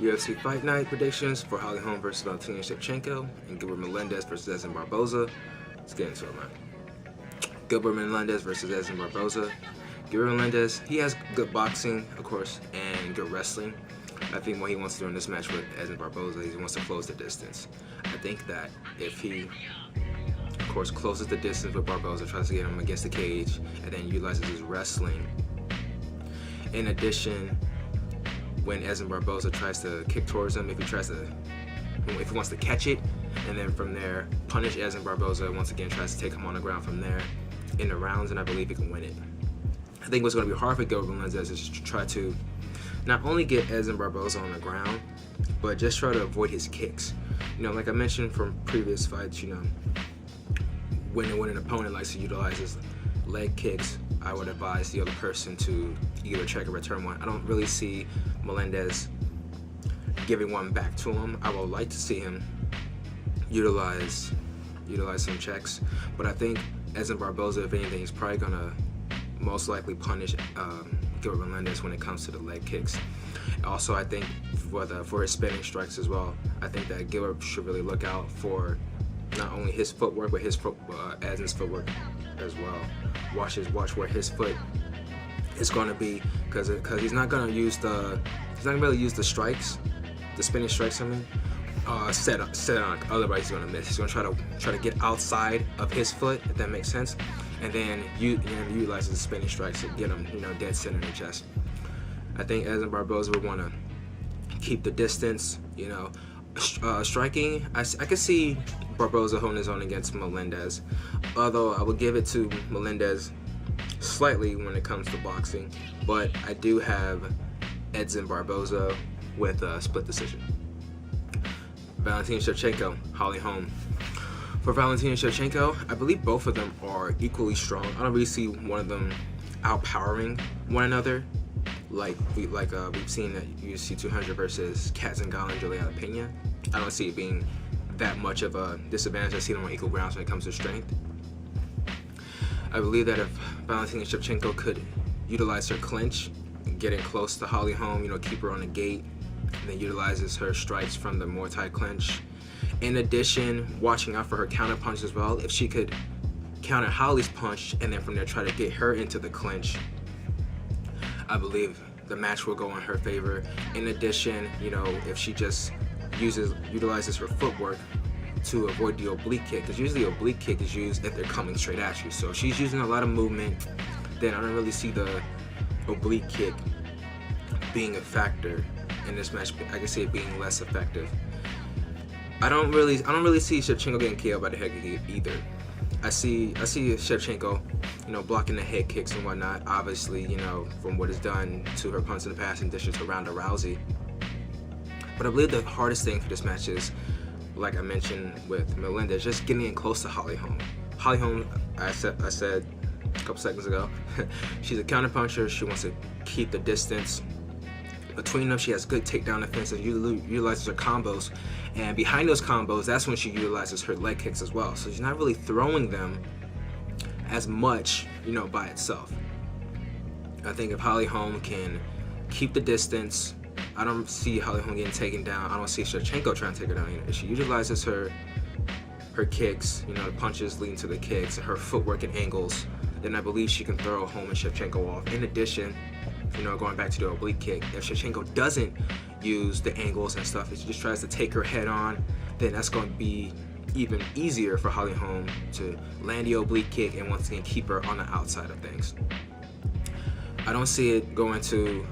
UFC Fight Night predictions for Holly Holm versus Valentine Shevchenko and Gilbert Melendez versus Edson Barboza. Let's get into it, man. Gilbert Melendez versus Edson Barboza. Gilbert Melendez, he has good boxing, of course, and good wrestling. I think what he wants to do in this match with Edson Barboza is he wants to close the distance. I think that if he, of course, closes the distance with Barboza, tries to get him against the cage, and then utilizes his wrestling. In addition, when Edson Barboza tries to kick towards him, if he wants to catch it, and then from there punish Edson Barboza, once again tries to take him on the ground from there in the rounds, and I believe he can win it. I think what's going to be hard for Gilbert Melendez is to try to not only get Edson Barboza on the ground, but just try to avoid his kicks. You know, like I mentioned from previous fights, you know, when an opponent likes to utilize his leg kicks, I would advise the other person to either check or return one. I don't really see Melendez giving one back to him. I would like to see him utilize some checks, but I think Edson Barboza, if anything, is probably gonna most likely punish Gilbert Melendez when it comes to the leg kicks. Also, I think for his spinning strikes as well, I think that Gilbert should really look out for not only his footwork, but Edson's footwork as well. Watch where his foot is going to be, because he's not going to really use the strikes, the spinning strikes. I mean, set on. Otherwise, he's going to miss. He's going to try to get outside of his foot, if that makes sense, and then utilize the spinning strikes to get him, dead center in the chest. I think Edson Barboza would want to keep the distance. Striking, I can see Barboza holding his own against Melendez, although I would give it to Melendez slightly when it comes to boxing, but I do have Edson Barboza with a split decision. Valentine Shevchenko, Holly Holm. For Valentine Shevchenko, I believe both of them are equally strong. I don't really see one of them outpowering one another, like we've seen at UFC 200 versus Katzengal and Juliana Pena. I don't see it being that much of a disadvantage. I see them on equal grounds when it comes to strength. I believe that if Valentine Shevchenko could utilize her clinch, getting close to Holly Holm, keep her on the gate, and then utilizes her strikes from the Muay Thai clinch. In addition, watching out for her counter punch as well. If she could counter Holly's punch and then from there try to get her into the clinch, I believe the match will go in her favor. In addition, if she just utilizes her footwork to avoid the oblique kick, because usually oblique kick is used if they're coming straight at you. So if she's using a lot of movement, then I don't really see the oblique kick being a factor in this match. I can see it being less effective. I don't really see Shevchenko getting KO'd by the head kick either. I see Shevchenko, blocking the head kicks and whatnot. Obviously, from what is done to her punts in the past, in addition to Ronda Rousey. But I believe the hardest thing for this match is, like I mentioned with Melendez, just getting in close to Holly Holm. Holly Holm, I said a couple seconds ago, she's a counterpuncher. She wants to keep the distance between them. She has good takedown defense and utilizes her combos. And behind those combos, that's when she utilizes her leg kicks as well. So she's not really throwing them as much, by itself. I think if Holly Holm can keep the distance, I don't see Holly Holm getting taken down. I don't see Shevchenko trying to take her down either. If she utilizes her kicks, the punches leading to the kicks, and her footwork and angles, then I believe she can throw Holm and Shevchenko off. In addition, going back to the oblique kick, if Shevchenko doesn't use the angles and stuff, if she just tries to take her head on, then that's going to be even easier for Holly Holm to land the oblique kick and once again keep her on the outside of things. I don't see it going to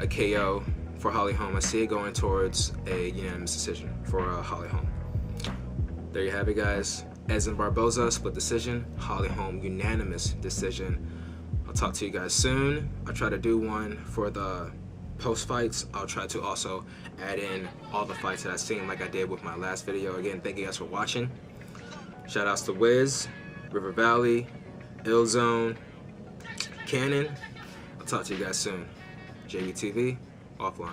a KO for Holly Holm. I see it going towards a unanimous decision for Holly Holm. There you have it, guys. Edson Barboza, split decision. Holly Holm, unanimous decision. I'll talk to you guys soon. I'll try to do one for the post fights. I'll try to also add in all the fights that I've seen, like I did with my last video. Again, thank you guys for watching. Shout outs to Wiz, River Valley, Illzone, Cannon. I'll talk to you guys soon. JBTV, offline.